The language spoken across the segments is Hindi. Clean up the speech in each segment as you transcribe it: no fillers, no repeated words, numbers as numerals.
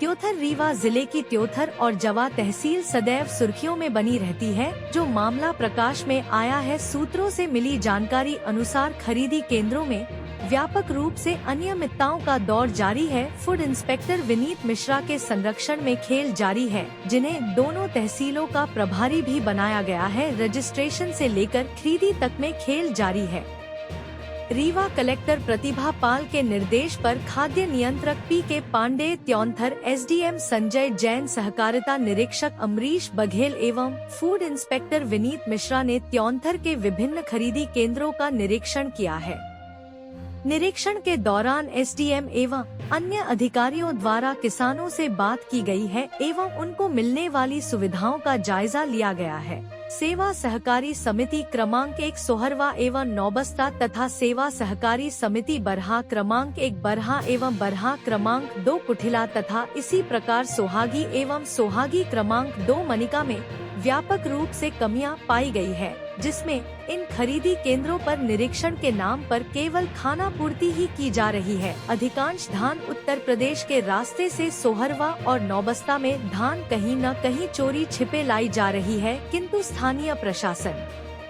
त्योथर रीवा जिले की त्योथर और जवा तहसील सदैव सुर्खियों में बनी रहती है। जो मामला प्रकाश में आया है, सूत्रों से मिली जानकारी अनुसार खरीदी केंद्रों में व्यापक रूप से अनियमितताओं का दौर जारी है। फूड इंस्पेक्टर विनीत मिश्रा के संरक्षण में खेल जारी है, जिन्हें दोनों तहसीलों का प्रभारी भी बनाया गया है। रजिस्ट्रेशन से लेकर खरीदी तक में खेल जारी है। रीवा कलेक्टर प्रतिभा पाल के निर्देश पर खाद्य नियंत्रक पी.के. पांडे, त्योंथर एसडीएम संजय जैन, सहकारिता निरीक्षक अमरीश बघेल एवं फूड इंस्पेक्टर विनीत मिश्रा ने त्योंथर के विभिन्न खरीदी केंद्रों का निरीक्षण किया है। निरीक्षण के दौरान एसडीएम एवं अन्य अधिकारियों द्वारा किसानों से बात की गई है एवं उनको मिलने वाली सुविधाओं का जायजा लिया गया है। सेवा सहकारी समिति क्रमांक 1 सोहरवा एवं नौबस्ता तथा सेवा सहकारी समिति बरहा क्रमांक 1 बरहा एवं बरहा क्रमांक 2 कुठिला तथा इसी प्रकार सोहागी एवं सोहागी क्रमांक 2 मनिका में व्यापक रूप से कमियां पाई गई है, जिसमें इन खरीदी केंद्रों पर निरीक्षण के नाम पर केवल खाना पूर्ति ही की जा रही है। अधिकांश धान उत्तर प्रदेश के रास्ते से सोहरवा और नौबस्ता में धान कहीं न कहीं चोरी छिपे लाई जा रही है, किंतु स्थानीय प्रशासन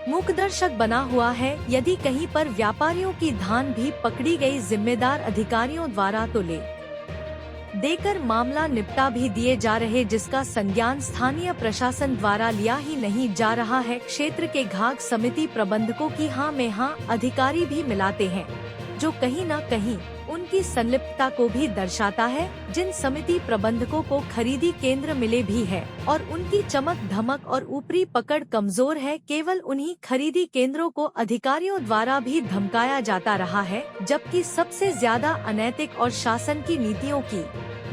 मूकदर्शक बना हुआ है। यदि कहीं पर व्यापारियों की धान भी पकड़ी गई, जिम्मेदार अधिकारियों द्वारा तो ले देकर मामला निपटा भी दिए जा रहे, जिसका संज्ञान स्थानीय प्रशासन द्वारा लिया ही नहीं जा रहा है। क्षेत्र के घाघ समिति प्रबंधकों की हाँ में हाँ अधिकारी भी मिलाते हैं, जो कहीं न कहीं उनकी संलिप्तता को भी दर्शाता है। जिन समिति प्रबंधकों को खरीदी केंद्र मिले भी है और उनकी चमक धमक और ऊपरी पकड़ कमजोर है, केवल उन्हीं खरीदी केंद्रों को अधिकारियों द्वारा भी धमकाया जाता रहा है, जबकि सबसे ज्यादा अनैतिक और शासन की नीतियों की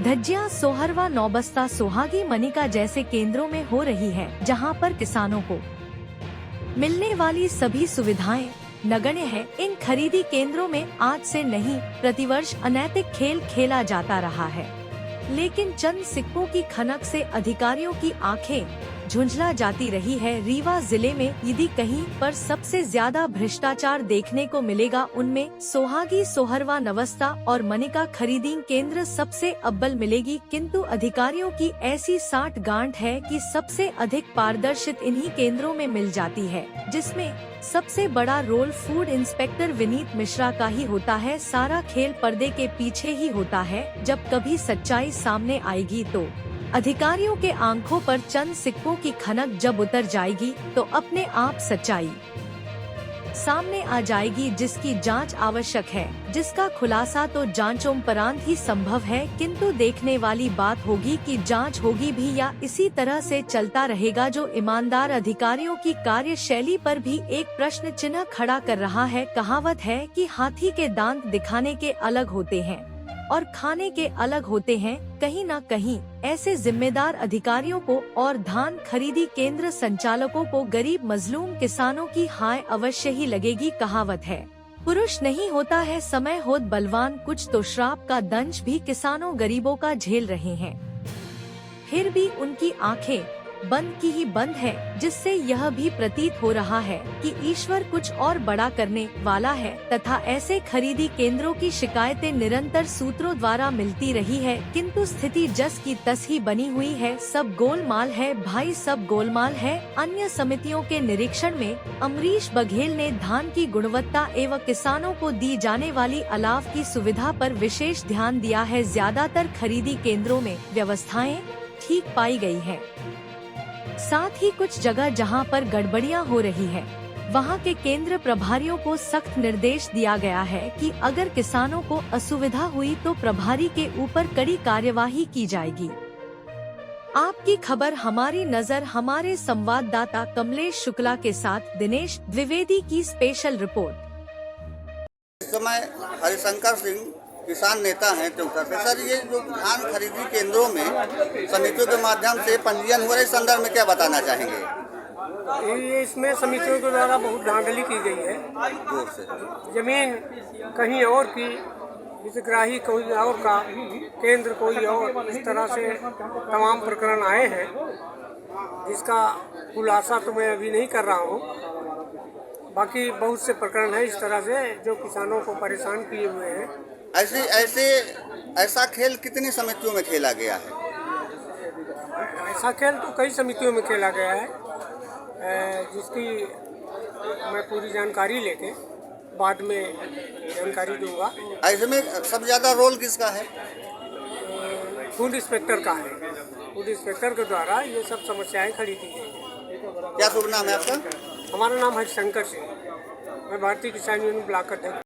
धज्जियां सोहरवा, नौबस्ता, सोहागी, मनिका जैसे केंद्रों में हो रही है, जहां पर किसानों को मिलने वाली सभी सुविधाएं नगण्य है। इन खरीदी केंद्रों में आज से नहीं, प्रतिवर्ष अनैतिक खेल खेला जाता रहा है, लेकिन चंद सिक्कों की खनक से अधिकारियों की आंखें झुंझला जाती रही है। रीवा जिले में यदि कहीं पर सबसे ज्यादा भ्रष्टाचार देखने को मिलेगा, उनमें सोहागी, सोहरवा, नवस्ता और मनिका खरीदी केंद्र सबसे अव्वल मिलेगी। किंतु अधिकारियों की ऐसी साठ गांठ है कि सबसे अधिक पारदर्शिता इन्हीं केंद्रों में मिल जाती है, जिसमें सबसे बड़ा role food inspector Vineet Mishra का ही होता है। सारा खेल पर्दे के पीछे ही होता है। जब कभी सच्चाई सामने आएगी तो अधिकारियों के आंखों पर चंद सिक्कों की खनक जब उतर जाएगी तो अपने आप सच्चाई सामने आ जाएगी, जिसकी जांच आवश्यक है, जिसका खुलासा तो जांचोपरांत ही संभव है। किंतु देखने वाली बात होगी कि जांच होगी भी या इसी तरह से चलता रहेगा, जो ईमानदार अधिकारियों की कार्यशैली पर भी एक प्रश्न चिन्ह खड़ा कर रहा है। कहावत है कि हाथी के दांत दिखाने के अलग होते हैं और खाने के अलग होते हैं। कहीं न कहीं ऐसे जिम्मेदार अधिकारियों को और धान खरीदी केंद्र संचालकों को गरीब मजलूम किसानों की हाय अवश्य ही लगेगी। कहावत है, पुरुष नहीं होता है समय होत बलवान। कुछ तो श्राप का दंश भी किसानों गरीबों का झेल रहे हैं, फिर भी उनकी आंखें बंद की ही बंद है, जिससे यह भी प्रतीत हो रहा है कि ईश्वर कुछ और बड़ा करने वाला है। तथा ऐसे खरीदी केंद्रों की शिकायतें निरंतर सूत्रों द्वारा मिलती रही है, किंतु स्थिति जस की तस ही बनी हुई है। सब गोलमाल है भाई, सब गोलमाल है। अन्य समितियों के निरीक्षण में अमरीश बघेल ने धान की गुणवत्ता एवं किसानों को दी जाने वाली अलाव की सुविधा पर विशेष ध्यान दिया है। ज्यादातर खरीदी केंद्रों में व्यवस्थाएं ठीक पाई गई है, साथ ही कुछ जगह जहां पर गड़बड़ियां हो रही है, वहां के केंद्र प्रभारियों को सख्त निर्देश दिया गया है कि अगर किसानों को असुविधा हुई तो प्रभारी के ऊपर कड़ी कार्यवाही की जाएगी। आपकी खबर, हमारी नजर। हमारे संवाददाता कमलेश शुक्ला के साथ दिनेश द्विवेदी की स्पेशल रिपोर्ट। इस समय हरिशंकर सिंह किसान नेता हैं त्योथर से। सर, ये जो धान खरीदी केंद्रों में समितियों के माध्यम से पंजीयन हो रहे, इस संदर्भ में क्या बताना चाहेंगे? ये इसमें समितियों के द्वारा बहुत धांधली की गई है। जोर से जमीन कहीं और की, हितग्राही कोई और का, केंद्र कोई और, इस तरह से तमाम प्रकरण आए हैं, जिसका खुलासा तो मैं अभी नहीं कर रहा हूँ। बाकी बहुत से प्रकरण हैं इस तरह से जो किसानों को परेशान किए हुए हैं। ऐसा खेल कितनी समितियों में खेला गया है? ऐसा खेल तो कई समितियों में खेला गया है, जिसकी मैं पूरी जानकारी लेके बाद में जानकारी दूंगा। ऐसे में सबसे ज़्यादा रोल किसका है? फूड इंस्पेक्टर का है। फूड इंस्पेक्टर के द्वारा ये सब समस्याएं खड़ी की गई हैं। क्या शुभ नाम है आपका? हमारा नाम हरिशंकर सिंह, मैं भारतीय किसान यूनियन ब्लॉक अध्यक्ष।